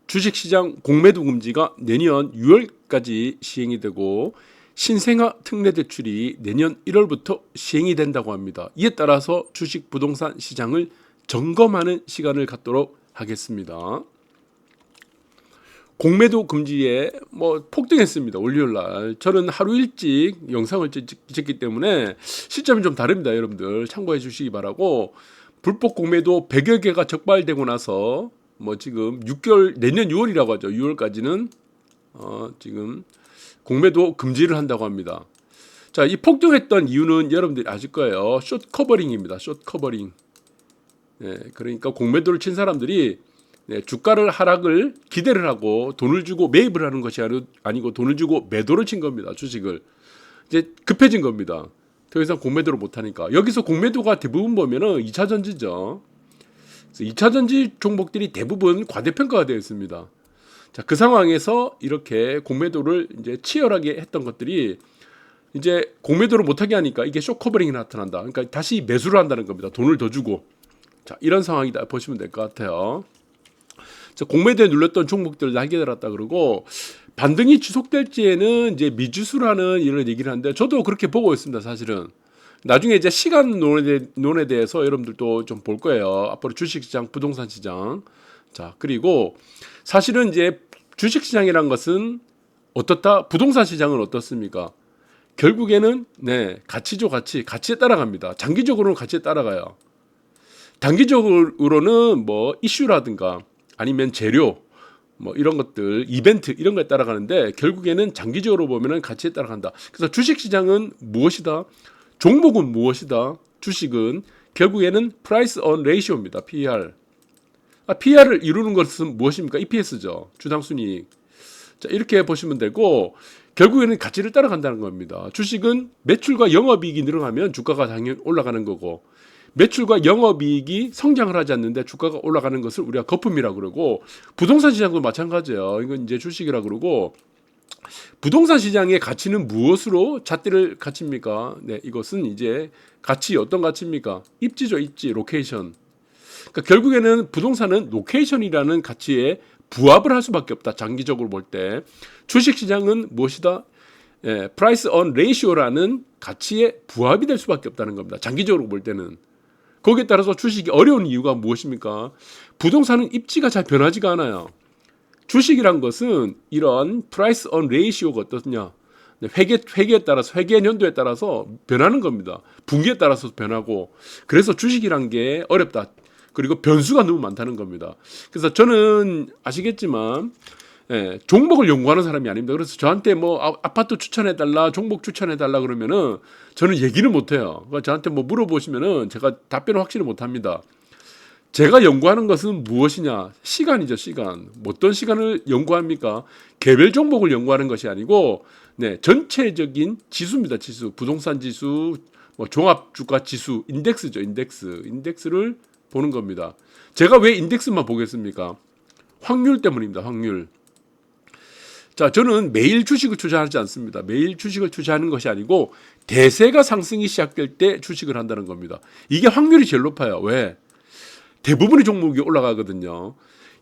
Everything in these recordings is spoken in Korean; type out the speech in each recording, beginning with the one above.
주식시장 공매도 금지가 내년 6월까지 시행이 되고 신생아 특례대출이 내년 1월부터 시행이 된다고 합니다. 이에 따라서 주식 부동산 시장을 점검하는 시간을 갖도록 하겠습니다. 공매도 금지에 폭등했습니다. 월요일날 저는 하루 일찍 영상을 찍기 때문에 시점이 좀 다릅니다. 여러분들 참고해 주시기 바라고. 불법 공매도 100여 개가 적발되고 나서 지금 6개월 내년 6월이라고 하죠. 6월까지는 지금 공매도 금지를 한다고 합니다. 자, 이 폭등했던 이유는 여러분들이 아실 거예요. 숏 커버링입니다. 숏 커버링. 그러니까 공매도를 친 사람들이 주가를 하락을 기대를 하고 돈을 주고 매입을 하는 것이 아니고 돈을 주고 매도를 친 겁니다. 주식을 이제 급해진 겁니다. 더 이상 공매도를 못 하니까. 여기서 공매도가 대부분 보면은 2차 전지죠. 2차 전지 종목들이 대부분 과대평가가 되어 있습니다. 자, 그 상황에서 이렇게 공매도를 이제 치열하게 했던 것들이 이제 공매도를 못하게 하니까 이게 숏커버링이 나타난다. 그러니까 다시 매수를 한다는 겁니다. 돈을 더 주고. 자, 이런 상황이다 보시면 될 것 같아요. 자, 공매도에 눌렸던 종목들 날개 달았다 그러고 반등이 지속될지에는 이제 미지수라는 이런 얘기를 하는데 저도 그렇게 보고 있습니다. 사실은. 나중에 이제 시간론에 대해서 여러분들도 좀 볼 거예요. 앞으로 주식시장, 부동산 시장. 자, 그리고 사실은 이제 주식시장이란 것은 어떻다? 부동산 시장은 어떻습니까? 결국에는 가치죠, 가치에 따라갑니다. 장기적으로는 가치에 따라가요. 단기적으로는 이슈라든가 아니면 재료 이런 것들, 이벤트 이런 거에 따라가는데 결국에는 장기적으로 보면은 가치에 따라간다. 그래서 주식시장은 무엇이다? 종목은 무엇이다? 주식은 결국에는 price on ratio입니다. PER. PER을 이루는 것은 무엇입니까? EPS죠. 주당순이익. 자, 이렇게 보시면 되고 결국에는 가치를 따라간다는 겁니다. 주식은 매출과 영업이익이 늘어나면 주가가 당연히 올라가는 거고 매출과 영업이익이 성장을 하지 않는데 주가가 올라가는 것을 우리가 거품이라고 그러고 부동산 시장도 마찬가지예요. 이건 이제 주식이라고 그러고 부동산 시장의 가치는 무엇으로 잣대를 갖춥니까? 이것은 이제 가치 어떤 가치입니까? 입지죠, 입지, 로케이션. 그러니까 결국에는 부동산은 로케이션이라는 가치에 부합을 할 수밖에 없다. 장기적으로 볼 때 주식 시장은 무엇이다? price on ratio라는 가치에 부합이 될 수밖에 없다는 겁니다. 장기적으로 볼 때는. 거기에 따라서 주식이 어려운 이유가 무엇입니까? 부동산은 입지가 잘 변하지가 않아요. 주식이란 것은 이런 price on ratio가 어떻냐? 회계에 따라서 회계 연도에 따라서 변하는 겁니다. 분기에 따라서 변하고 그래서 주식이란 게 어렵다. 그리고 변수가 너무 많다는 겁니다. 그래서 저는 아시겠지만 종목을 연구하는 사람이 아닙니다. 그래서 저한테 아파트 추천해달라, 종목 추천해달라 그러면은 저는 얘기를 못해요. 그러니까 저한테 물어보시면은 제가 답변을 확실히 못합니다. 제가 연구하는 것은 무엇이냐? 시간이죠, 시간. 어떤 시간을 연구합니까? 개별 종목을 연구하는 것이 아니고, 전체적인 지수입니다, 지수. 부동산 지수, 종합 주가 지수, 인덱스죠, 인덱스. 인덱스를 보는 겁니다. 제가 왜 인덱스만 보겠습니까? 확률 때문입니다, 확률. 자, 저는 매일 주식을 투자하지 않습니다. 매일 주식을 투자하는 것이 아니고, 대세가 상승이 시작될 때 주식을 한다는 겁니다. 이게 확률이 제일 높아요. 왜? 대부분의 종목이 올라가거든요.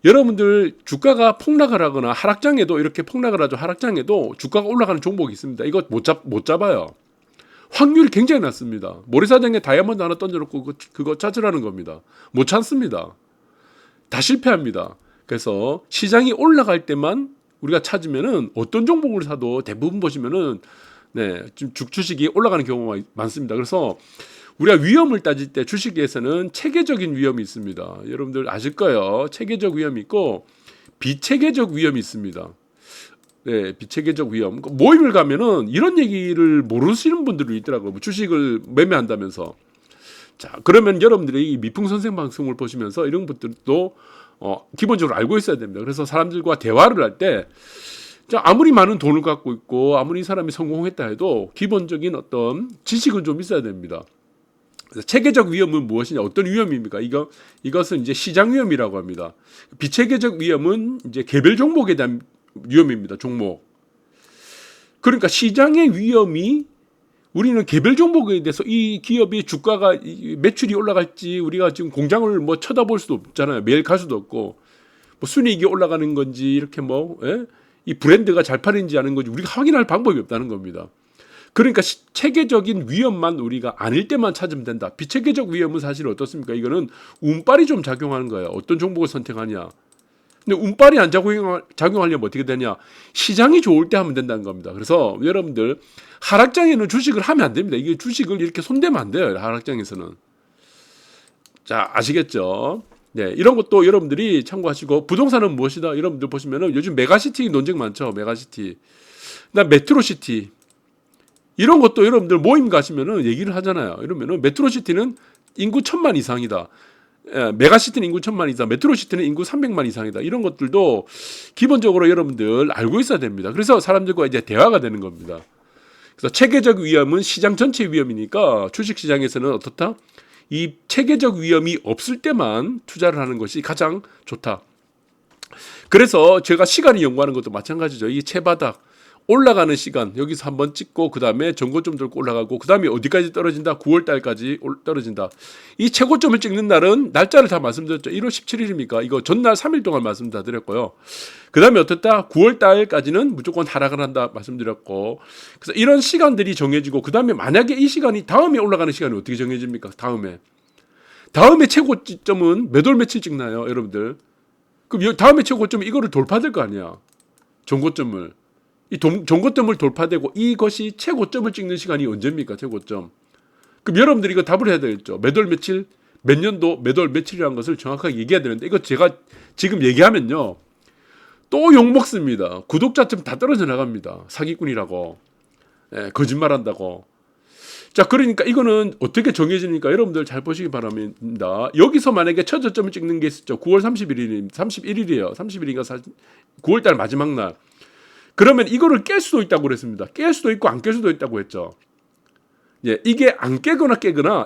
여러분들 주가가 폭락을 하거나 하락장에도 이렇게 폭락을 하죠. 하락장에도 주가가 올라가는 종목이 있습니다. 이거 못 잡아요. 확률이 굉장히 낮습니다. 모래사장에 다이아몬드 하나 던져놓고 그거 찾으라는 겁니다. 못 찾습니다. 다 실패합니다. 그래서 시장이 올라갈 때만 우리가 찾으면은 어떤 종목을 사도 대부분 보시면은 지금 주식이 올라가는 경우가 많습니다. 그래서 우리가 위험을 따질 때 주식에서는 체계적인 위험이 있습니다. 여러분들 아실 거예요. 체계적 위험이 있고 비체계적 위험이 있습니다. 비체계적 위험. 모임을 가면은 이런 얘기를 모르시는 분들이 있더라고요. 주식을 매매한다면서. 자, 그러면 여러분들이 이 미풍 선생 방송을 보시면서 이런 것들도 기본적으로 알고 있어야 됩니다. 그래서 사람들과 대화를 할 때 아무리 많은 돈을 갖고 있고 아무리 사람이 성공했다 해도 기본적인 어떤 지식은 좀 있어야 됩니다. 체계적 위험은 무엇이냐? 어떤 위험입니까? 이것은 이제 시장 위험이라고 합니다. 비체계적 위험은 이제 개별 종목에 대한 위험입니다. 종목. 그러니까 시장의 위험이 우리는 개별 종목에 대해서 이 기업이 주가가 매출이 올라갈지 우리가 지금 공장을 쳐다볼 수도 없잖아요. 매일 갈 수도 없고 뭐 순이익이 올라가는 건지 이렇게 뭐 이 브랜드가 잘 팔리는지 아는 건지 우리가 확인할 방법이 없다는 겁니다. 그러니까 체계적인 위험만 우리가 아닐 때만 찾으면 된다. 비체계적 위험은 사실 어떻습니까? 이거는 운빨이 좀 작용하는 거예요. 어떤 종목을 선택하냐. 근데 운빨이 안 작용하려면 어떻게 되냐? 시장이 좋을 때 하면 된다는 겁니다. 그래서 여러분들 하락장에는 주식을 하면 안 됩니다. 이게 주식을 이렇게 손대면 안 돼요. 하락장에서는. 자, 아시겠죠? 네, 이런 것도 여러분들이 참고하시고 부동산은 무엇이다? 여러분들 보시면은 요즘 메가시티 논쟁 많죠. 메가시티. 그다음 메트로시티. 이런 것도 여러분들 모임 가시면은 얘기를 하잖아요. 이러면은 메트로시티는 인구 1000만 이상이다. 메가시티는 인구 1000만 이상, 메트로시티는 인구 300만 이상이다. 이런 것들도 기본적으로 여러분들 알고 있어야 됩니다. 그래서 사람들과 이제 대화가 되는 겁니다. 그래서 체계적 위험은 시장 전체 위험이니까 주식 시장에서는 어떻다? 이 체계적 위험이 없을 때만 투자를 하는 것이 가장 좋다. 그래서 제가 시간이 연구하는 것도 마찬가지죠. 이 채바닥 올라가는 시간 여기서 한번 찍고 그 다음에 전고점 들고 올라가고 그 다음에 어디까지 떨어진다? 9월 달까지 떨어진다. 이 최고점을 찍는 날은 날짜를 다 말씀드렸죠. 1월 17일입니까? 이거 전날 3일 동안 말씀 다 드렸고요. 그 다음에 어떻다? 9월 달까지는 무조건 하락을 한다 말씀드렸고, 그래서 이런 시간들이 정해지고 그 다음에 만약에 이 시간이 다음에 올라가는 시간이 어떻게 정해집니까? 다음에 최고점은 몇 월 며칠 찍나요, 여러분들? 그럼 다음에 최고점은 이거를 돌파될 거 아니야? 전고점을. 이 전고점을 돌파되고 이것이 최고점을 찍는 시간이 언제입니까? 최고점. 그럼 여러분들이 이거 답을 해야 되겠죠. 몇 월 며칠, 몇 년도, 몇 월 며칠이라는 것을 정확하게 얘기해야 되는데 이거 제가 지금 얘기하면요. 또 욕먹습니다. 구독자층 다 떨어져 나갑니다. 사기꾼이라고. 거짓말한다고. 자, 그러니까 이거는 어떻게 정해지니까 여러분들 잘 보시기 바랍니다. 여기서 만약에 첫 저점을 찍는 게 있었죠. 9월 31일이에요. 30일인가 9월달 마지막 날. 그러면 이거를 깰 수도 있다고 그랬습니다. 깰 수도 있고 안 깰 수도 있다고 했죠. 예, 이게 안 깨거나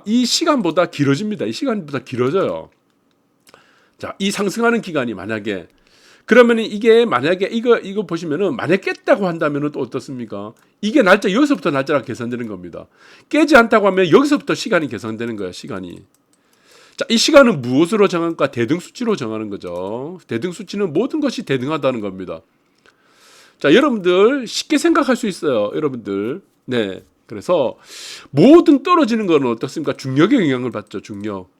이 시간보다 길어집니다. 이 시간보다 길어져요. 자, 이 상승하는 기간이 만약에 그러면 이게 만약에 이거 보시면은 만약 깼다고 한다면은 또 어떻습니까? 이게 날짜 여기서부터 날짜가 계산되는 겁니다. 깨지 않다고 하면 여기서부터 시간이 계산되는 거예요. 시간이. 자, 이 시간은 무엇으로 정할까? 대등 수치로 정하는 거죠. 대등 수치는 모든 것이 대등하다는 겁니다. 자, 여러분들 쉽게 생각할 수 있어요. 여러분들. 네. 그래서 모든 떨어지는 거는 어떻습니까? 중력의 영향을 받죠. 중력.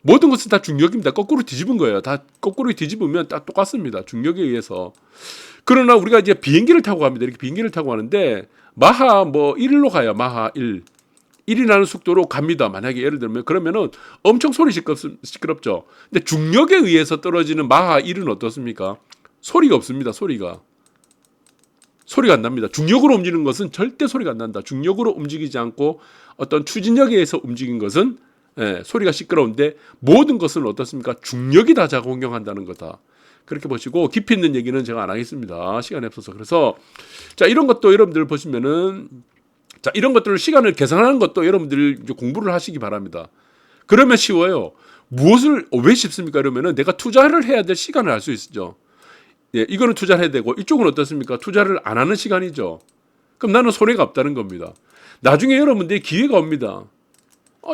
모든 것은 다 중력입니다. 거꾸로 뒤집은 거예요. 다 거꾸로 뒤집으면 다 똑같습니다. 중력에 의해서. 그러나 우리가 이제 비행기를 타고 갑니다. 이렇게 비행기를 타고 가는데 마하 1로 가요. 마하 1. 1이라는 속도로 갑니다. 만약에 예를 들면 그러면은 엄청 소리 시끄럽죠. 근데 중력에 의해서 떨어지는 마하 1은 어떻습니까? 소리가 없습니다. 소리가 안 납니다. 중력으로 움직이는 것은 절대 소리가 안 난다. 중력으로 움직이지 않고 어떤 추진력에 의해서 움직인 것은 소리가 시끄러운데 모든 것은 어떻습니까? 중력이 다 작용한다는 거다. 그렇게 보시고 깊이 있는 얘기는 제가 안 하겠습니다. 시간이 없어서. 그래서 자, 이런 것도 여러분들 보시면은 자, 이런 것들을 시간을 계산하는 것도 여러분들 이제 공부를 하시기 바랍니다. 그러면 쉬워요. 왜 쉽습니까? 그러면은 내가 투자를 해야 될 시간을 알 수 있죠. 예, 이거는 투자를 해야 되고 이쪽은 어떻습니까? 투자를 안 하는 시간이죠. 그럼 나는 손해가 없다는 겁니다. 나중에 여러분들이 기회가 옵니다.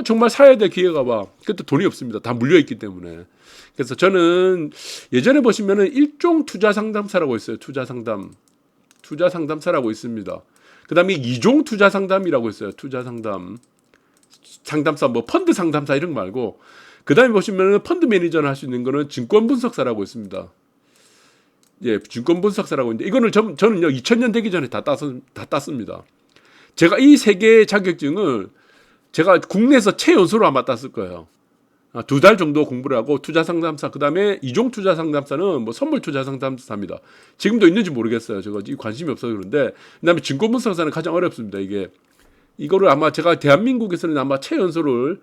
정말 사야 될 기회가 와. 그때 돈이 없습니다. 다 물려있기 때문에. 그래서 저는 예전에 보시면은 일종 투자 상담사라고 있어요. 투자 상담사라고 있습니다. 그 다음에 2종 투자 상담이라고 있어요. 투자 상담사, 뭐 펀드 상담사 이런 거 말고. 그 다음에 보시면은 펀드 매니저를 할 수 있는 거는 증권 분석사라고 있습니다. 예, 증권 분석사라고 있는데 이거는 저는요 2000년 되기 전에 다 땄습니다. 제가 이 세 개의 자격증을 제가 국내에서 최연소로 아마 땄을 거예요. 2달 정도 공부를 하고 투자 상담사, 그 다음에 2종 투자 상담사는 뭐 선물 투자 상담사입니다. 지금도 있는지 모르겠어요. 제가 관심이 없어서 그런데, 그 다음에 증권 분석사는 가장 어렵습니다. 이거를 아마 제가 대한민국에서는 아마 최연소를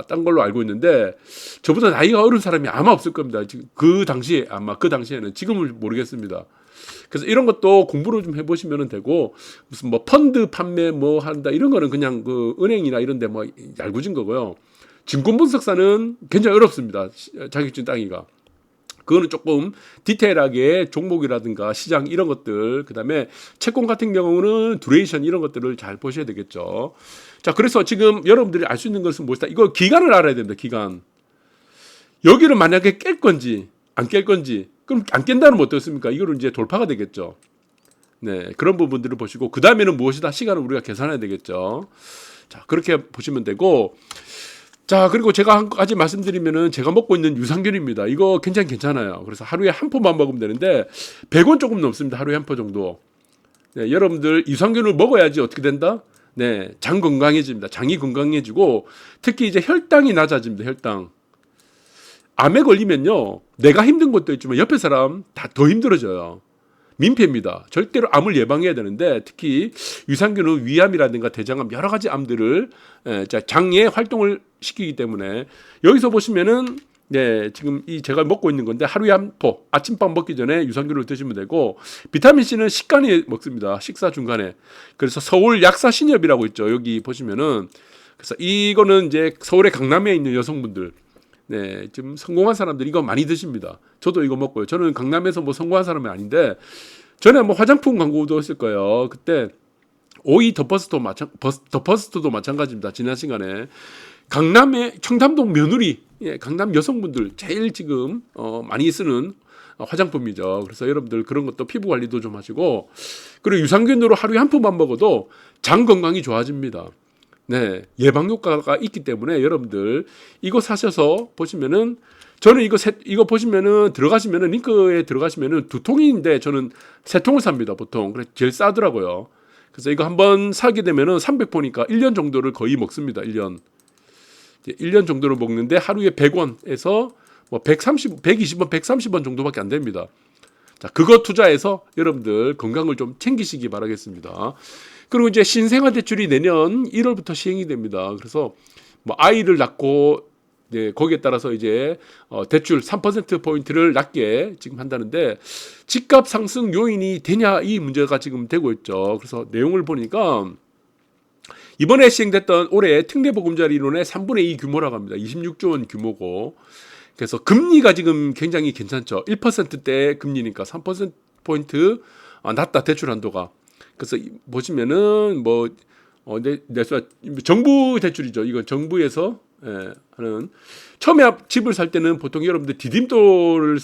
딴 걸로 알고 있는데 저보다 나이가 어린 사람이 아마 없을 겁니다. 그 당시에는 지금은 모르겠습니다. 그래서 이런 것도 공부를 좀 해보시면 되고 무슨 뭐 펀드 판매 뭐 한다 이런 거는 그냥 그 은행이나 이런데 뭐 얄궂은 거고요. 증권 분석사는 굉장히 어렵습니다. 자격증 따기가. 그거는 조금 디테일하게 종목이라든가 시장 이런 것들, 그 다음에 채권 같은 경우는 듀레이션 이런 것들을 잘 보셔야 되겠죠. 자, 그래서 지금 여러분들이 알 수 있는 것은 무엇이다? 이거 기간을 알아야 됩니다. 기간. 여기를 만약에 깰 건지 안 깰 건지. 그럼 안 깬다는 건 어떻습니까? 이거는 이제 돌파가 되겠죠. 네, 그런 부분들을 보시고 그 다음에는 무엇이다? 시간을 우리가 계산해야 되겠죠. 자, 그렇게 보시면 되고, 자, 그리고 제가 한 가지 말씀드리면은 제가 먹고 있는 유산균입니다. 이거 굉장히 괜찮아요. 그래서 하루에 한 포만 먹으면 되는데 100원 조금 넘습니다. 하루에 한 포 정도. 네, 여러분들 유산균을 먹어야지 어떻게 된다? 네, 장 건강해집니다. 장이 건강해지고 특히 이제 혈당이 낮아집니다. 혈당. 암에 걸리면요, 내가 힘든 것도 있지만 옆에 사람 다 더 힘들어져요. 민폐입니다. 절대로 암을 예방해야 되는데 특히 유산균은 위암이라든가 대장암 여러 가지 암들을 장의 활동을 시키기 때문에 여기서 보시면은 네, 지금 이 제가 먹고 있는 건데 하루에 한 포 아침밥 먹기 전에 유산균을 드시면 되고 비타민 C는 식간에 먹습니다. 식사 중간에. 그래서 서울 약사신협이라고 있죠. 여기 보시면은 그래서 이거는 이제 서울의 강남에 있는 여성분들 네, 지금 성공한 사람들이 이거 많이 드십니다. 저도 이거 먹고요. 저는 강남에서 뭐 성공한 사람이 아닌데 전에 뭐 화장품 광고도 했을 거예요. 그때 오이 더퍼스트도 마찬가지입니다. 지난 시간에 강남의 청담동 며느리, 예, 강남 여성분들 제일 지금 많이 쓰는 화장품이죠. 그래서 여러분들 그런 것도 피부 관리도 좀 하시고 그리고 유산균으로 하루에 한 포만 먹어도 장 건강이 좋아집니다. 네, 예방 효과가 있기 때문에 여러분들 이거 사셔서 보시면은 저는 이거 보시면은 들어가시면은 링크에 들어가시면은 2통인데 저는 3통을 삽니다 보통. 그래서 제일 싸더라고요. 그래서 이거 한번 사게 되면은 300포니까 1년 정도를 거의 먹습니다. 1년 정도를 먹는데 하루에 100원에서 뭐 120원, 130원 정도밖에 안 됩니다. 자, 그거 투자해서 여러분들 건강을 좀 챙기시기 바라겠습니다. 그리고 이제 신생아 대출이 내년 1월부터 시행이 됩니다. 그래서 뭐 아이를 낳고 네, 거기에 따라서 이제 대출 3% 포인트를 낮게 지금 한다는데 집값 상승 요인이 되냐 이 문제가 지금 되고 있죠. 그래서 내용을 보니까 이번에 시행됐던 올해 특례보금자리론의 3분의 2 규모라고 합니다. 26조 원 규모고. 그래서 금리가 지금 굉장히 괜찮죠. 1%대 금리니까 3% 포인트 낮다 대출 한도가. 그래서 보시면은 뭐 정부 대출이죠. 이건 정부에서 하는 처음에 집을 살 때는 보통 여러분들 디딤돌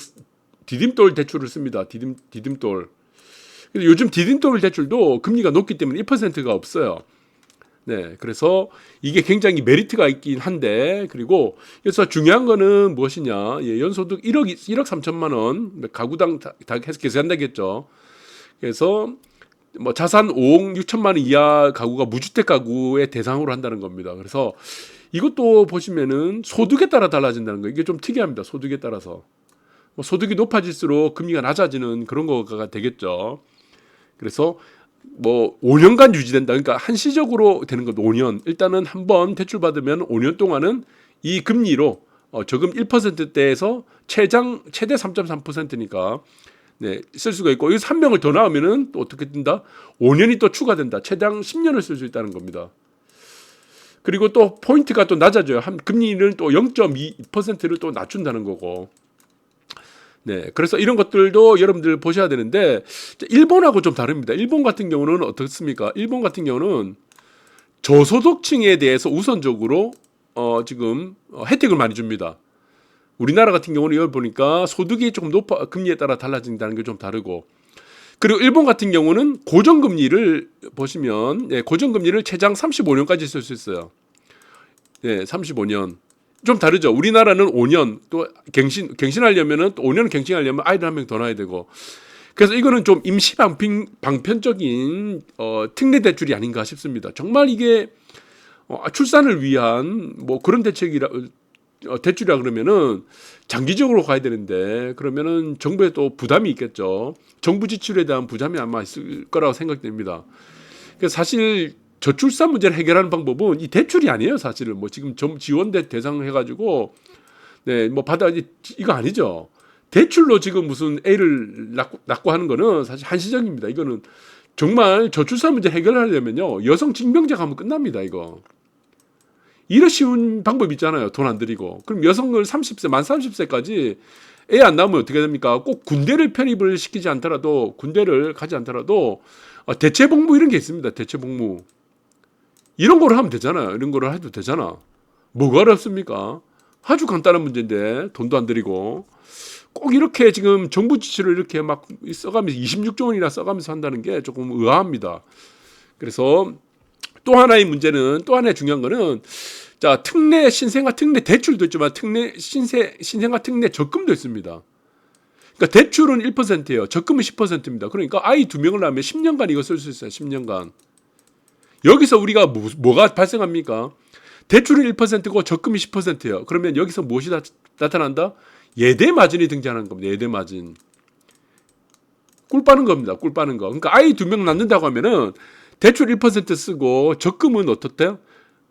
대출을 씁니다. 디딤돌. 요즘 디딤돌 대출도 금리가 높기 때문에 1%가 없어요. 네, 그래서 이게 굉장히 메리트가 있긴 한데 그리고 그래서 중요한 거는 무엇이냐? 예, 연소득 1억 3천만 원 가구당 다 해서 계산되겠죠. 그래서 뭐 자산 5억 6천만 원 이하 가구가 무주택 가구의 대상으로 한다는 겁니다. 그래서 이것도 보시면은 소득에 따라 달라진다는 거. 이게 좀 특이합니다. 소득에 따라서. 뭐 소득이 높아질수록 금리가 낮아지는 그런 거가 되겠죠. 그래서 뭐 5년간 유지된다. 그러니까 한시적으로 되는 것도 5년. 일단은 한번 대출 받으면 5년 동안은 이 금리로 저금 1%대에서 최대 3.3%니까 네, 쓸 수가 있고 여기서 한 명을 더 나오면은 또 어떻게 된다? 5년이 또 추가된다. 최장 10년을 쓸 수 있다는 겁니다. 그리고 또 포인트가 또 낮아져요. 금리는 또 0.2%를 또 낮춘다는 거고. 네, 그래서 이런 것들도 여러분들 보셔야 되는데 일본하고 좀 다릅니다. 일본 같은 경우는 어떻습니까? 일본 같은 경우는 저소득층에 대해서 우선적으로 지금 혜택을 많이 줍니다. 우리나라 같은 경우는 이걸 보니까 소득이 조금 높아 금리에 따라 달라진다는 게 좀 다르고 그리고 일본 같은 경우는 고정금리를 보시면 고정금리를 최장 35년까지 쓸 수 있어요. 네, 35년. 좀 다르죠. 우리나라는 5년 또 갱신하려면은 또 5년 갱신하려면 아이를 한 명 더 낳아야 되고. 그래서 이거는 좀 임시 방편적인 특례 대출이 아닌가 싶습니다. 정말 이게 출산을 위한 뭐 그런 대책이라 대출이라 그러면은 장기적으로 가야 되는데 그러면은 정부에 또 부담이 있겠죠. 정부 지출에 대한 부담이 아마 있을 거라고 생각됩니다. 그래서 사실 저출산 문제를 해결하는 방법은 이 대출이 아니에요. 사실은 뭐 지금 지원대 대상 해가지고 네 뭐 받아 이거 아니죠. 대출로 지금 무슨 애를 낳고 하는 거는 사실 한시적입니다. 이거는 정말 저출산 문제 해결하려면요 여성 징병제 가면 끝납니다. 이거. 이런 쉬운 방법 있잖아요. 돈 안 들이고. 그럼 여성을 만 30세까지 애 안 낳으면 어떻게 됩니까? 꼭 군대를 편입을 시키지 않더라도 군대를 가지 않더라도 대체복무 이런 게 있습니다. 대체복무. 이런 거를 하면 되잖아요. 이런 거를 해도 되잖아. 뭐가 어렵습니까? 아주 간단한 문제인데 돈도 안 들이고 꼭 이렇게 지금 정부 지출을 이렇게 막 써가면서 26조 원이나 써가면서 한다는 게 조금 의아합니다. 그래서 또 하나의 문제는, 또 하나의 중요한 거는, 자, 특례 신생아 특례 대출도 있지만 특례 신생아 특례 적금도 있습니다. 그러니까 대출은 1%예요. 적금은 10%입니다. 그러니까 아이 2명을 낳으면 10년간 이거 쓸 수 있어요. 10년간. 여기서 우리가 뭐가 발생합니까? 대출은 1%고 적금이 10%예요. 그러면 여기서 무엇이 나타난다? 예대 마진이 등장하는 겁니다. 예대 마진. 꿀 빠는 겁니다. 꿀 빠는 거. 그러니까 아이 2명 낳는다고 하면은 대출 1% 쓰고 적금은 어떻대요?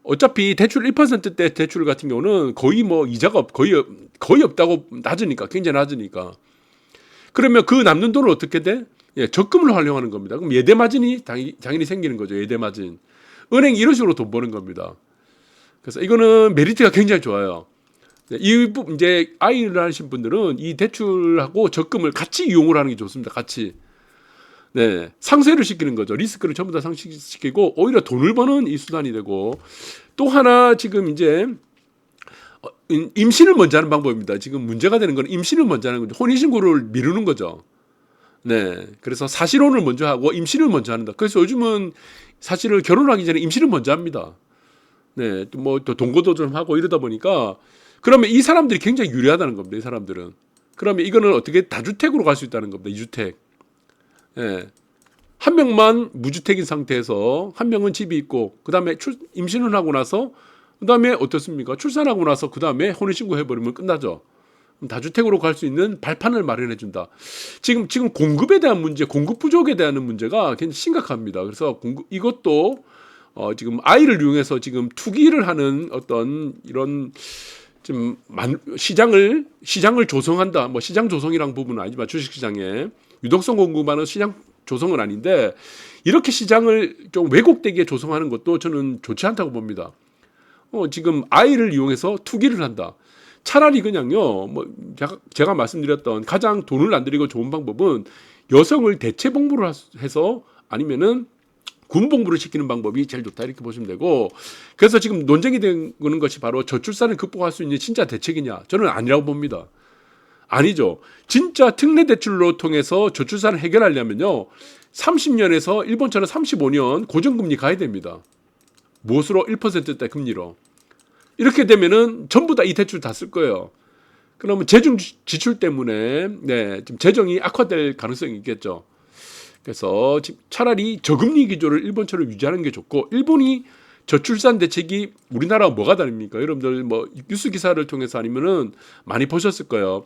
어차피 대출 1%대 대출 같은 경우는 거의 뭐 이자가 거의 없다고, 낮으니까, 굉장히 낮으니까. 그러면 그 남는 돈을 어떻게 돼? 예, 적금을 활용하는 겁니다. 그럼 예대 마진이 당연히 생기는 거죠. 예대 마진. 은행이 이런 식으로 돈 버는 겁니다. 그래서 이거는 메리트가 굉장히 좋아요. 이제 아이를 낳으신 분들은 이 대출하고 적금을 같이 이용을 하는 게 좋습니다. 같이. 네, 상쇄를 시키는 거죠. 리스크를 전부 다 상쇄시키고 오히려 돈을 버는 이 수단이 되고, 또 하나 지금 이제 임신을 먼저 하는 방법입니다. 지금 문제가 되는 건 임신을 먼저 하는 거죠. 혼인신고를 미루는 거죠. 네, 그래서 사실혼을 먼저 하고 임신을 먼저 한다. 그래서 요즘은 사실은 결혼하기 전에 임신을 먼저 합니다. 네, 또 동거도 좀 하고 이러다 보니까, 그러면 이 사람들이 굉장히 유리하다는 겁니다. 이 사람들은. 그러면 이거는 어떻게 다주택으로 갈 수 있다는 겁니다. 2주택. 예. 한 명만 무주택인 상태에서 한 명은 집이 있고, 그 다음에 임신을 하고 나서, 그 다음에 어떻습니까? 출산하고 나서 그 다음에 혼인신고 해버리면 끝나죠. 다주택으로 갈 수 있는 발판을 마련해준다. 지금 공급에 대한 문제, 공급 부족에 대한 문제가 굉장히 심각합니다. 그래서 이것도 지금 아이를 이용해서 지금 투기를 하는 어떤 이런 좀 시장을 조성한다. 뭐 시장 조성이란 부분은 아니지만 주식시장에 유동성 공급하는 시장 조성은 아닌데, 이렇게 시장을 좀 왜곡되게 조성하는 것도 저는 좋지 않다고 봅니다. 지금 아이를 이용해서 투기를 한다. 차라리 그냥요, 뭐 제가 말씀드렸던 가장 돈을 안 들이고 좋은 방법은 여성을 대체 복무를 해서, 아니면은 군복무를 시키는 방법이 제일 좋다, 이렇게 보시면 되고, 그래서 지금 논쟁이 되는 것이 바로 저출산을 극복할 수 있는 진짜 대책이냐? 저는 아니라고 봅니다. 아니죠. 진짜 특례 대출로 통해서 저출산을 해결하려면요, 30년에서 일본처럼 35년 고정금리 가야 됩니다. 무엇으로? 1%대 금리로. 이렇게 되면은 전부 다 이 대출 다 쓸 거예요. 그러면 재정 지출 때문에 지금 재정이 악화될 가능성이 있겠죠. 그래서 차라리 저금리 기조를 일본처럼 유지하는 게 좋고, 일본이 저출산 대책이 우리나라와 뭐가 다릅니까? 여러분들 뭐 뉴스 기사를 통해서 아니면은 많이 보셨을 거예요.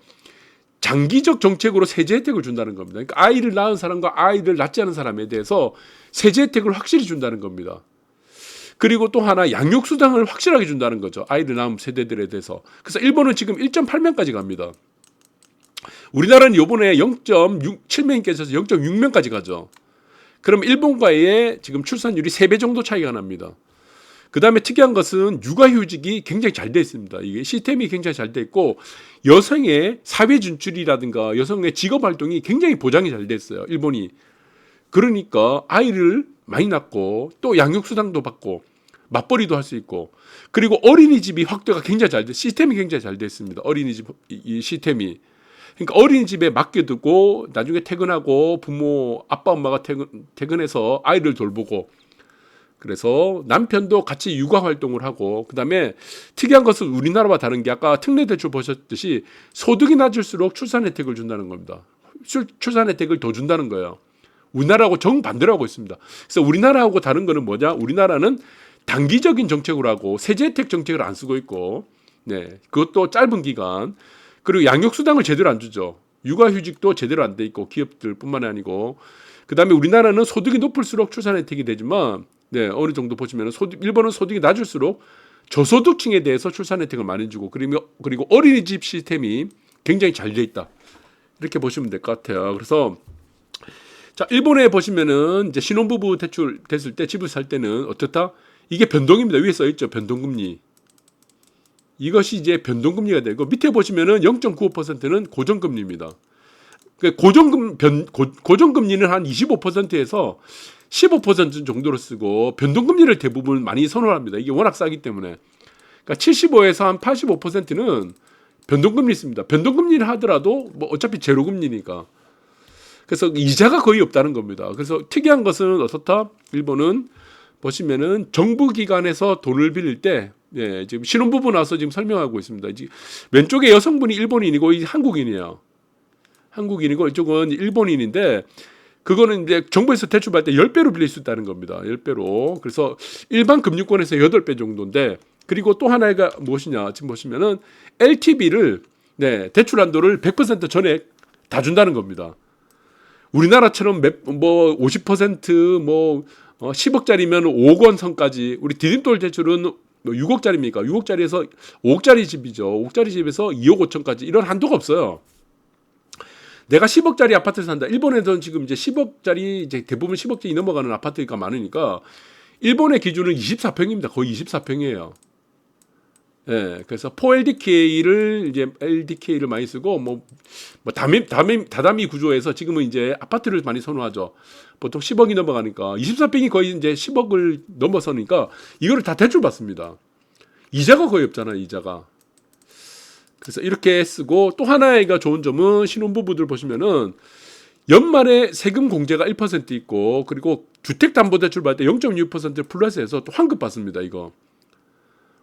장기적 정책으로 세제 혜택을 준다는 겁니다. 그러니까 아이를 낳은 사람과 아이를 낳지 않은 사람에 대해서 세제 혜택을 확실히 준다는 겁니다. 그리고 또 하나 양육수당을 확실하게 준다는 거죠. 아이를 낳은 세대들에 대해서. 그래서 일본은 지금 1.8명까지 갑니다. 우리나라는 이번에 0.7명이 깨져서 0.6명까지 가죠. 그럼 일본과의 지금 출산율이 3배 정도 차이가 납니다. 그 다음에 특이한 것은 육아휴직이 굉장히 잘 돼 있습니다. 이게 시스템이 굉장히 잘 돼 있고, 여성의 사회 진출이라든가 여성의 직업 활동이 굉장히 보장이 잘 돼 있어요. 일본이. 그러니까 아이를 많이 낳고 또 양육수당도 받고 맞벌이도 할 수 있고, 그리고 어린이집이 확대가 굉장히 잘 돼, 시스템이 굉장히 잘 돼 있습니다. 어린이집 이 시스템이. 그러니까 어린이집에 맡겨두고 나중에 퇴근하고 부모 아빠 엄마가 퇴근해서 아이를 돌보고, 그래서 남편도 같이 육아 활동을 하고, 그다음에 특이한 것은 우리나라와 다른 게 아까 특례 대출 보셨듯이 소득이 낮을수록 출산 혜택을 준다는 겁니다. 출산 혜택을 더 준다는 거예요. 우리나라하고 정반대로 하고 있습니다. 그래서 우리나라하고 다른 거는 뭐냐? 우리나라는 단기적인 정책으로 하고 세제 혜택 정책을 안 쓰고 있고, 그것도 짧은 기간, 그리고 양육수당을 제대로 안 주죠. 육아휴직도 제대로 안 돼 있고, 기업들뿐만 아니고, 그다음에 우리나라는 소득이 높을수록 출산 혜택이 되지만, 어느 정도 보시면 일본은 소득이 낮을수록 저소득층에 대해서 출산 혜택을 많이 주고, 그리고 어린이집 시스템이 굉장히 잘 돼 있다, 이렇게 보시면 될 것 같아요. 그래서 자, 일본에 보시면은 이제 신혼부부 대출 됐을 때 집을 살 때는 어떻다? 이게 변동입니다. 위에 써 있죠, 변동금리. 이것이 이제 변동금리가 되고, 밑에 보시면은 0.95%는 고정금리입니다. 고정금리는 한 25%에서 15% 정도로 쓰고, 변동금리를 대부분 많이 선호합니다. 이게 워낙 싸기 때문에. 그러니까 75에서 한 85%는 변동금리 있습니다. 변동금리를 하더라도 뭐 어차피 제로금리니까. 그래서 이자가 거의 없다는 겁니다. 그래서 특이한 것은 어떻다? 일본은 보시면은 정부 기관에서 돈을 빌릴 때, 예, 지금 신혼부부 나와서 지금 설명하고 있습니다. 왼쪽에 여성분이 일본인이고 한국인이에요. 한국인이고 이쪽은 일본인인데, 그거는 이제 정부에서 대출 받을 때 10배로 빌릴 수 있다는 겁니다. 10배로. 그래서 일반 금융권에서 8배 정도인데, 그리고 또 하나가 무엇이냐? 지금 보시면은 LTV를, 네, 대출 한도를 100% 전액 다 준다는 겁니다. 우리나라처럼 50% 10억짜리면 5억 원 선까지, 우리 디딤돌 대출은 뭐 6억짜리입니까? 6억짜리에서 5억짜리 집이죠. 5억짜리 집에서 2억 5천까지 이런 한도가 없어요. 내가 10억짜리 아파트를 산다. 일본에서는 지금 이제 10억짜리 이제 대부분 10억짜리 넘어가는 아파트가 많으니까 일본의 기준은 24평입니다. 거의 24평이에요. 예, 그래서 4LDK를 이제 LDK를 많이 쓰고 다다미 구조에서 지금은 이제 아파트를 많이 선호하죠. 보통 10억이 넘어가니까 24평이 거의 이제 10억을 넘어서니까 이거를 다 대출 받습니다. 이자가 거의 없잖아요, 이자가. 그래서 이렇게 쓰고 또 하나의 좋은 점은 신혼부부들 보시면은 연말에 세금 공제가 1% 있고 그리고 주택담보대출 받을 때 0.6% 플러스해서 또 환급 받습니다. 이거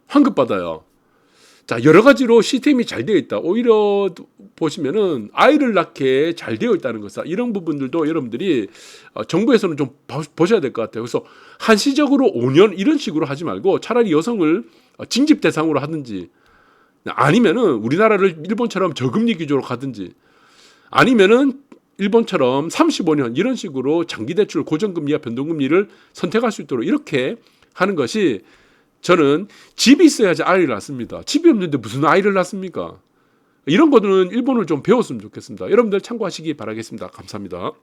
환급 받아요. 자, 여러 가지로 시스템이 잘 되어 있다. 오히려 보시면은 아이를 낳게 잘 되어 있다는 것은 이런 부분들도 여러분들이 정부에서는 좀 보셔야 될 것 같아요. 그래서 한시적으로 5년 이런 식으로 하지 말고 차라리 여성을 징집 대상으로 하든지 아니면은 우리나라를 일본처럼 저금리 기조로 가든지 아니면은 일본처럼 35년 이런 식으로 장기 대출 고정금리와 변동금리를 선택할 수 있도록 이렇게 하는 것이 저는 집이 있어야지 아이를 낳습니다. 집이 없는데 무슨 아이를 낳습니까? 이런 거는 일본을 좀 배웠으면 좋겠습니다. 여러분들 참고하시기 바라겠습니다. 감사합니다.